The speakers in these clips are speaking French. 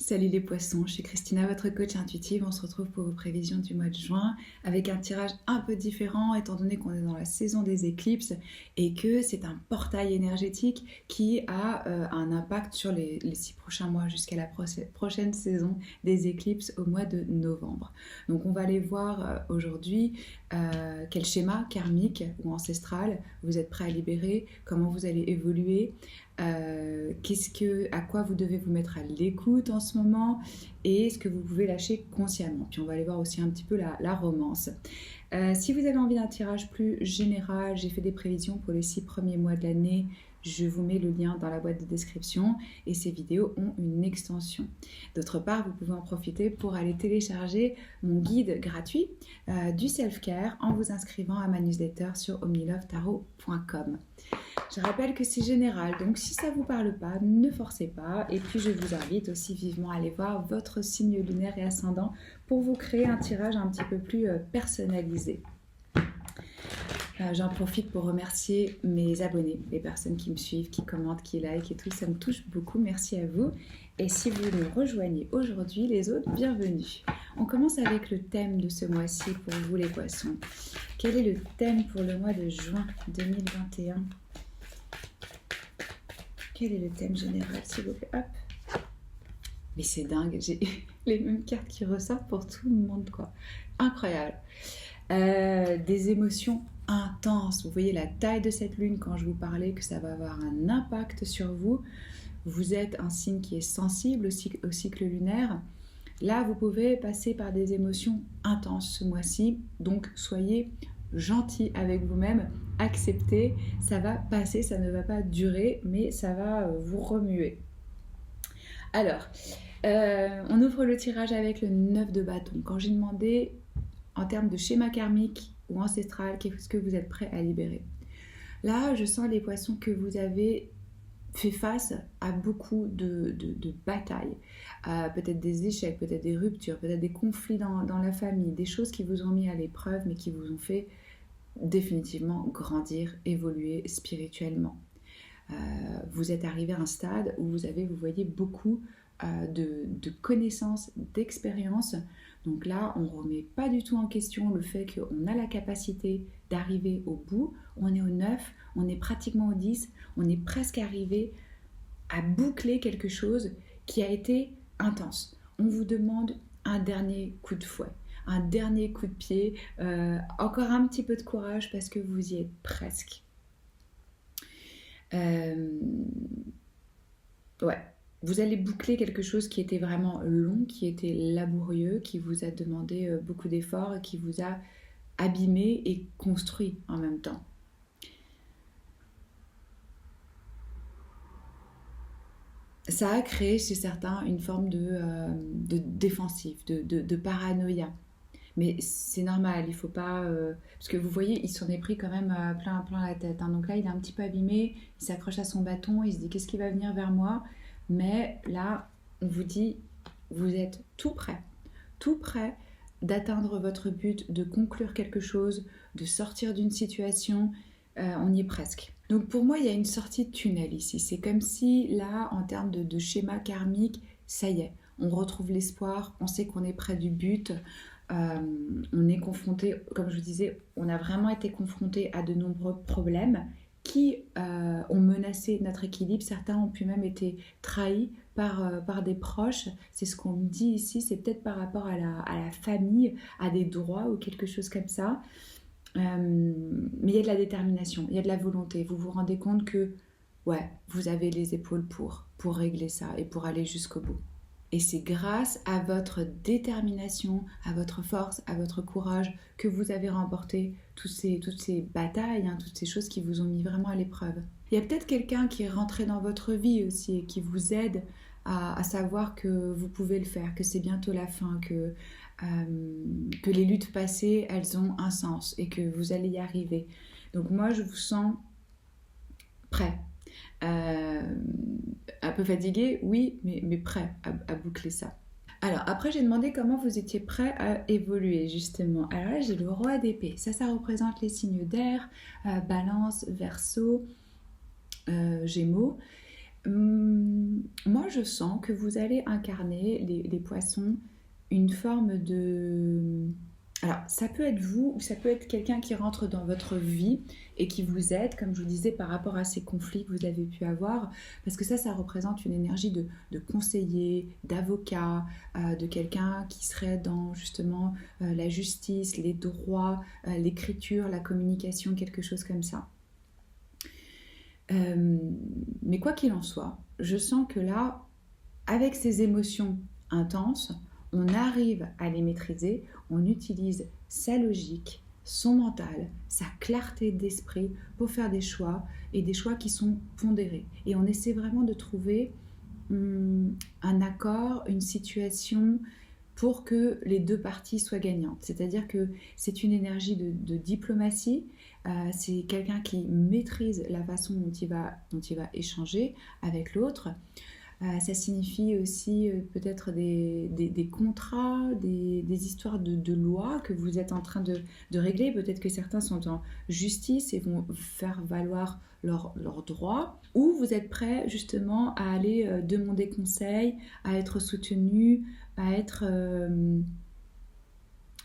Salut les poissons, je suis Christina, votre coach intuitive. On se retrouve pour vos prévisions du mois de juin avec un tirage un peu différent étant donné qu'on est dans la saison des éclipses et que c'est un portail énergétique qui a un impact sur les 6 prochains mois jusqu'à la prochaine saison des éclipses au mois de novembre. Donc on va aller voir aujourd'hui quel schéma karmique ou ancestral vous êtes prêt à libérer, comment vous allez évoluer. À quoi vous devez vous mettre à l'écoute en ce moment et ce que vous pouvez lâcher consciemment. Puis on va aller voir aussi un petit peu la romance. Si vous avez envie d'un tirage plus général, j'ai fait des prévisions pour les 6 premiers mois de l'année. Je vous mets le lien dans la boîte de description et ces vidéos ont une extension. D'autre part, vous pouvez en profiter pour aller télécharger mon guide gratuit du self-care en vous inscrivant à ma newsletter sur omnilovetarot.com. Je rappelle que c'est général, donc si ça ne vous parle pas, ne forcez pas. Et puis je vous invite aussi vivement à aller voir votre signe lunaire et ascendant pour vous créer un tirage un petit peu plus personnalisé. J'en profite pour remercier mes abonnés, les personnes qui me suivent, qui commentent, qui like et tout, ça me touche beaucoup, merci à vous. Et si vous nous rejoignez aujourd'hui, les autres, bienvenue. On commence avec le thème de ce mois-ci pour vous les poissons. Quel est le thème pour le mois de juin 2021 ? Quel est le thème général, s'il vous plaît ? Hop. Mais c'est dingue, j'ai les mêmes cartes qui ressortent pour tout le monde, quoi. Incroyable. Des émotions intenses. Vous voyez la taille de cette lune quand je vous parlais que ça va avoir un impact sur vous. Vous êtes un signe qui est sensible au cycle lunaire. Là, vous pouvez passer par des émotions intenses ce mois-ci. Donc, soyez gentil avec vous-même, acceptez, ça va passer, ça ne va pas durer, mais ça va vous remuer. Alors, on ouvre le tirage avec le 9 de bâton. Quand j'ai demandé en termes de schéma karmique ou ancestral, qu'est-ce que vous êtes prêt à libérer ? Là, je sens les poissons que vous avez fait face à beaucoup de batailles, peut-être des échecs, peut-être des ruptures, peut-être des conflits dans la famille, des choses qui vous ont mis à l'épreuve mais qui vous ont fait définitivement grandir, évoluer spirituellement. Vous êtes arrivé à un stade où vous voyez beaucoup de connaissances, d'expériences. Donc là, on ne remet pas du tout en question le fait qu'on a la capacité d'arriver au bout. On est au 9, on est pratiquement au 10, on est presque arrivé à boucler quelque chose qui a été intense. On vous demande un dernier coup de fouet, un dernier coup de pied, encore un petit peu de courage parce que vous y êtes presque. Vous allez boucler quelque chose qui était vraiment long, qui était laborieux, qui vous a demandé beaucoup d'efforts, qui vous a abîmé et construit en même temps. Ça a créé chez certains une forme de défensif, de paranoïa. Mais c'est normal, il ne faut pas... parce que vous voyez, il s'en est pris quand même plein la tête. Hein. Donc là, il est un petit peu abîmé, il s'accroche à son bâton, il se dit qu'est-ce qui va venir vers moi ? Mais là, on vous dit, vous êtes tout prêt d'atteindre votre but, de conclure quelque chose, de sortir d'une situation. On y est presque. Donc pour moi, il y a une sortie de tunnel ici. C'est comme si là, en termes de schéma karmique, ça y est, on retrouve l'espoir, on sait qu'on est près du but. On est confronté, comme je vous disais, on a vraiment été confronté à de nombreux problèmes qui ont menacé notre équilibre. Certains ont pu même été trahis par des proches. C'est ce qu'on me dit ici, c'est peut-être par rapport à la famille, à des droits ou quelque chose comme ça. Mais il y a de la détermination, il y a de la volonté. Vous vous rendez compte que vous avez les épaules pour régler ça et pour aller jusqu'au bout. Et c'est grâce à votre détermination, à votre force, à votre courage que vous avez remporté toutes ces batailles, toutes ces choses qui vous ont mis vraiment à l'épreuve. Il y a peut-être quelqu'un qui est rentré dans votre vie aussi et qui vous aide à savoir que vous pouvez le faire, que c'est bientôt la fin, que les luttes passées, elles ont un sens et que vous allez y arriver. Donc moi, je vous sens prêt. Un peu fatigué, oui, mais prêt à boucler ça. Alors, après, j'ai demandé comment vous étiez prêt à évoluer, justement. Alors là, j'ai le roi d'épée. Ça représente les signes d'air, balance, verseau, gémeaux. Moi, je sens que vous allez incarner, les poissons, une forme de... Alors, ça peut être vous ou ça peut être quelqu'un qui rentre dans votre vie et qui vous aide, comme je vous disais, par rapport à ces conflits que vous avez pu avoir, parce que ça représente une énergie de conseiller, d'avocat, de quelqu'un qui serait dans justement la justice, les droits, l'écriture, la communication, quelque chose comme ça. Euh, mais quoi qu'il en soit, je sens que là, avec ces émotions intenses, on arrive à les maîtriser, on utilise sa logique, son mental, sa clarté d'esprit pour faire des choix et des choix qui sont pondérés. Et on essaie vraiment de trouver un accord, une situation pour que les deux parties soient gagnantes. C'est-à-dire que c'est une énergie de diplomatie, c'est quelqu'un qui maîtrise la façon dont il va échanger avec l'autre. Ça signifie aussi peut-être des contrats, des histoires de loi que vous êtes en train de régler. Peut-être que certains sont en justice et vont faire valoir leurs droits. Ou vous êtes prêt justement à aller demander conseil, à être soutenu, à être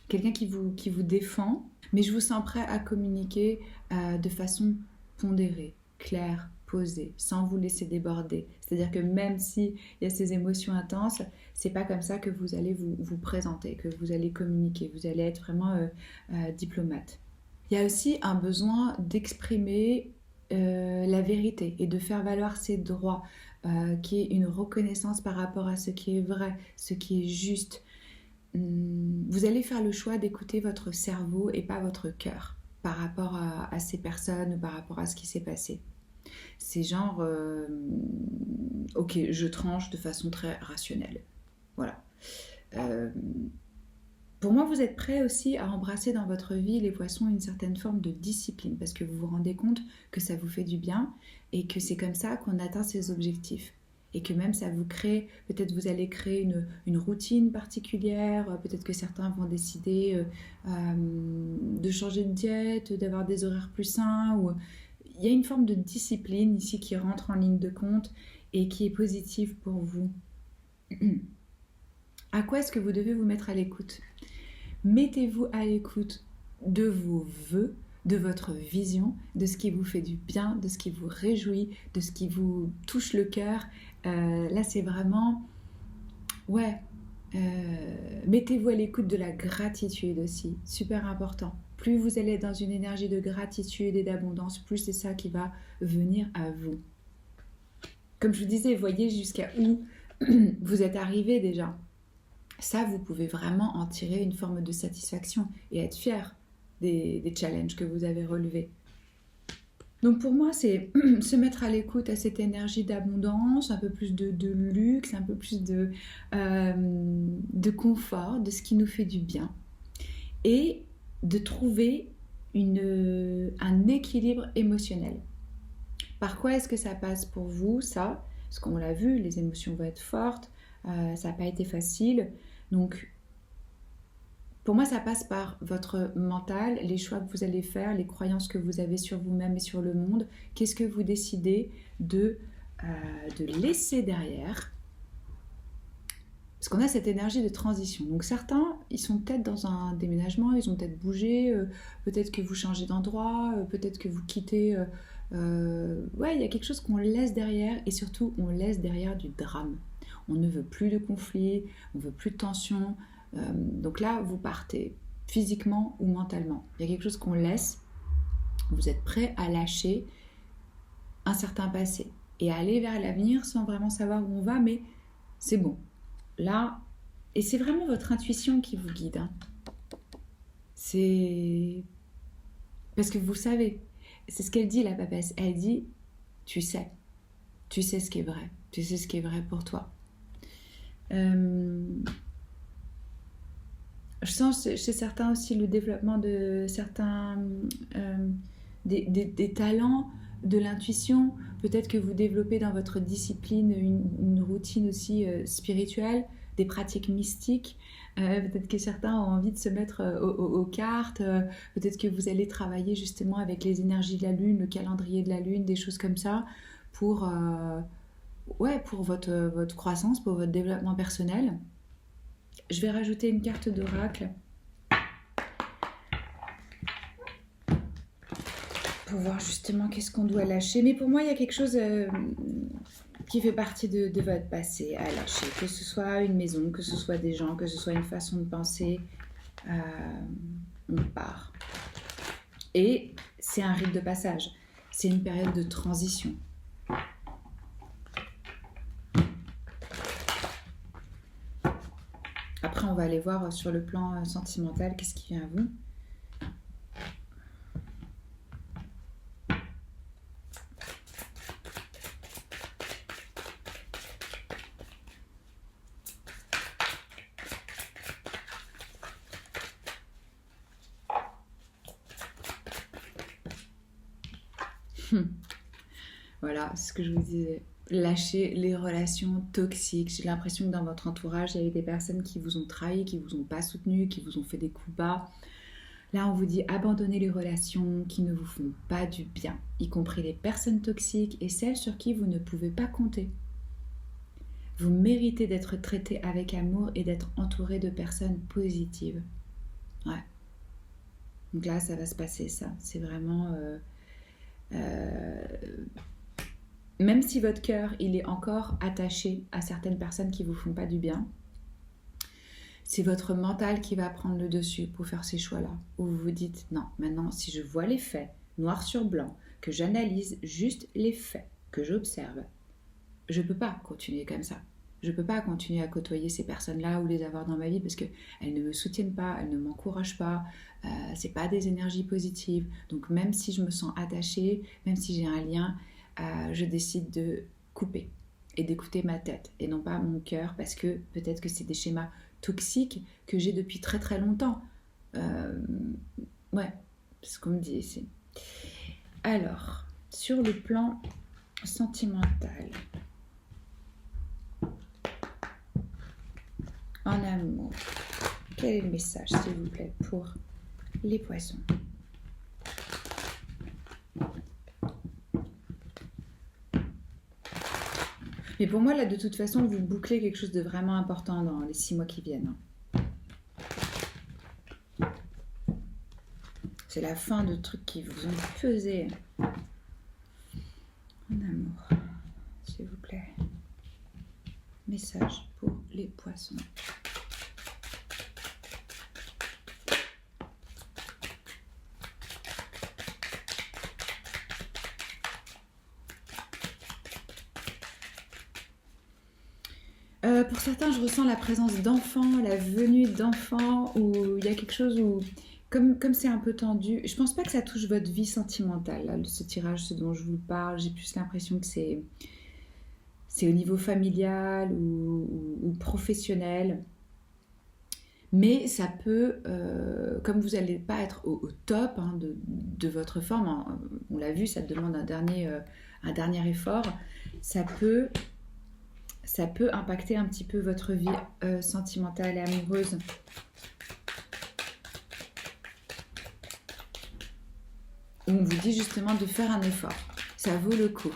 quelqu'un qui vous défend. Mais je vous sens prêt à communiquer de façon pondérée, claire, posée, sans vous laisser déborder. C'est-à-dire que même s'il y a ces émotions intenses, c'est pas comme ça que vous allez vous présenter, que vous allez communiquer. Vous allez être vraiment diplomate. Il y a aussi un besoin d'exprimer la vérité et de faire valoir ses droits, qui est une reconnaissance par rapport à ce qui est vrai, ce qui est juste. Vous allez faire le choix d'écouter votre cerveau et pas votre cœur par rapport à ces personnes ou par rapport à ce qui s'est passé. C'est genre, ok, je tranche de façon très rationnelle. Voilà. Euh, pour moi, vous êtes prêt aussi à embrasser dans votre vie, les poissons, une certaine forme de discipline parce que vous vous rendez compte que ça vous fait du bien et que c'est comme ça qu'on atteint ses objectifs. Et que même ça vous crée, peut-être vous allez créer une routine particulière, peut-être que certains vont décider de changer de diète, d'avoir des horaires plus sains. Ou... Il y a une forme de discipline ici qui rentre en ligne de compte et qui est positive pour vous. À quoi est-ce que vous devez vous mettre à l'écoute? Mettez-vous à l'écoute de vos vœux, de votre vision, de ce qui vous fait du bien, de ce qui vous réjouit, de ce qui vous touche le cœur. Là, c'est vraiment... Ouais, mettez-vous à l'écoute de la gratitude aussi, super important. Plus vous allez être dans une énergie de gratitude et d'abondance, plus c'est ça qui va venir à vous. Comme je vous disais, voyez jusqu'à où vous êtes arrivé déjà. Ça, vous pouvez vraiment en tirer une forme de satisfaction et être fier des challenges que vous avez relevés. Donc pour moi, c'est se mettre à l'écoute à cette énergie d'abondance, un peu plus de luxe, un peu plus de confort, de ce qui nous fait du bien. Et de trouver un équilibre émotionnel. Par quoi est-ce que ça passe pour vous, ça? Parce qu'on l'a vu, les émotions vont être fortes, ça n'a pas été facile. Donc, pour moi, ça passe par votre mental, les choix que vous allez faire, les croyances que vous avez sur vous-même et sur le monde. Qu'est-ce que vous décidez de laisser derrière? Parce qu'on a cette énergie de transition. Donc certains, ils sont peut-être dans un déménagement, ils ont peut-être bougé, peut-être que vous changez d'endroit, peut-être que vous quittez... ouais, il y a quelque chose qu'on laisse derrière et surtout, on laisse derrière du drame. On ne veut plus de conflits, on ne veut plus de tension. Donc là, vous partez physiquement ou mentalement. Il y a quelque chose qu'on laisse. Vous êtes prêt à lâcher un certain passé et à aller vers l'avenir sans vraiment savoir où on va, mais c'est bon. Là, et c'est vraiment votre intuition qui vous guide. Hein. C'est parce que vous savez. C'est ce qu'elle dit, la papesse. Elle dit, tu sais ce qui est vrai. Tu sais ce qui est vrai pour toi. Je sens chez certains aussi le développement de certains des talents, de l'intuition. Peut-être que vous développez dans votre discipline une routine aussi spirituelle, des pratiques mystiques. Peut-être que certains ont envie de se mettre aux cartes. Peut-être que vous allez travailler justement avec les énergies de la Lune, le calendrier de la Lune, des choses comme ça, pour ouais, pour votre croissance, pour votre développement personnel. Je vais rajouter une carte d'oracle pour voir justement qu'est-ce qu'on doit lâcher. Mais pour moi, il y a quelque chose qui fait partie de votre passé à lâcher. Que ce soit une maison, que ce soit des gens, que ce soit une façon de penser, on part. Et c'est un rite de passage. C'est une période de transition. Après, on va aller voir sur le plan sentimental qu'est-ce qui vient à vous. Voilà, c'est ce que je vous disais. Lâchez les relations toxiques. J'ai l'impression que dans votre entourage, il y a eu des personnes qui vous ont trahi, qui vous ont pas soutenu, qui vous ont fait des coups bas. Là, on vous dit abandonnez les relations qui ne vous font pas du bien, y compris les personnes toxiques et celles sur qui vous ne pouvez pas compter. Vous méritez d'être traité avec amour et d'être entouré de personnes positives. Ouais. Donc là, ça va se passer, ça. C'est vraiment... même si votre cœur, il est encore attaché à certaines personnes qui ne vous font pas du bien, c'est votre mental qui va prendre le dessus pour faire ces choix-là. Où vous vous dites, non, maintenant, si je vois les faits, noir sur blanc, que j'analyse juste les faits, que j'observe, je ne peux pas continuer comme ça. Je ne peux pas continuer à côtoyer ces personnes-là ou les avoir dans ma vie parce qu'elles ne me soutiennent pas, elles ne m'encouragent pas, ce n'est pas des énergies positives. Donc même si je me sens attachée, même si j'ai un lien, je décide de couper et d'écouter ma tête et non pas mon cœur parce que peut-être que c'est des schémas toxiques que j'ai depuis très très longtemps. Ouais, c'est ce qu'on me dit ici. Alors, sur le plan sentimental, en amour, quel est le message, s'il vous plaît, pour les poissons? Mais pour moi, là, de toute façon, vous bouclez quelque chose de vraiment important dans les 6 mois qui viennent. C'est la fin de trucs qui vous ont pesé. En amour, s'il vous plaît. Message pour les poissons. Pour certains, je ressens la présence d'enfants, la venue d'enfants, où il y a quelque chose où, comme c'est un peu tendu, je pense pas que ça touche votre vie sentimentale, là, ce tirage, ce dont je vous parle. J'ai plus l'impression que c'est au niveau familial ou professionnel. Mais ça peut, comme vous n'allez pas être au top de votre forme, hein, on l'a vu, ça demande un dernier effort, ça peut impacter un petit peu votre vie sentimentale et amoureuse. Où on vous dit justement de faire un effort. Ça vaut le coup.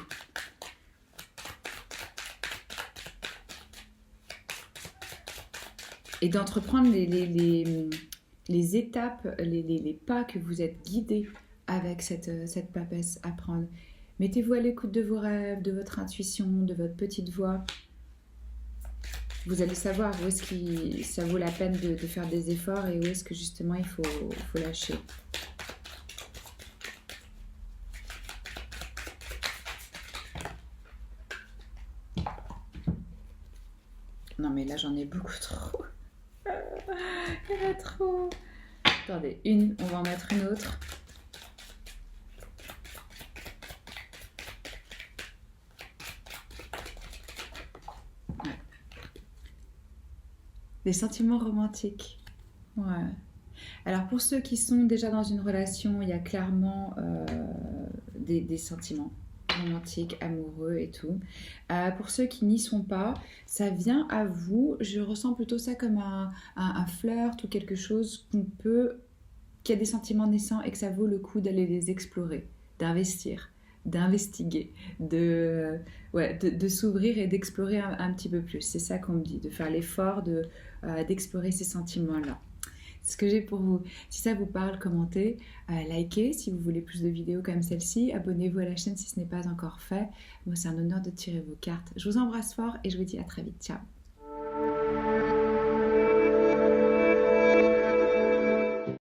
Et d'entreprendre les étapes, les pas que vous êtes guidés avec cette papesse à prendre. Mettez-vous à l'écoute de vos rêves, de votre intuition, de votre petite voix. Vous allez savoir où est-ce que ça vaut la peine de faire des efforts et où est-ce que justement il faut lâcher. Non mais là j'en ai beaucoup trop. Il y en a trop. Attendez, on va en mettre une autre. Des sentiments romantiques. Ouais. Alors pour ceux qui sont déjà dans une relation, il y a clairement des sentiments romantiques, amoureux et tout. Pour ceux qui n'y sont pas, ça vient à vous. Je ressens plutôt ça comme un flirt ou quelque chose qui a des sentiments naissants et que ça vaut le coup d'aller les explorer, d'investir, d'investiguer, de s'ouvrir et d'explorer un petit peu plus. C'est ça qu'on me dit, de faire l'effort d'explorer ces sentiments-là. C'est ce que j'ai pour vous. Si ça vous parle, commentez, likez. Si vous voulez plus de vidéos comme celle-ci, abonnez-vous à la chaîne si ce n'est pas encore fait. Moi, c'est un honneur de tirer vos cartes. Je vous embrasse fort et je vous dis à très vite. Ciao.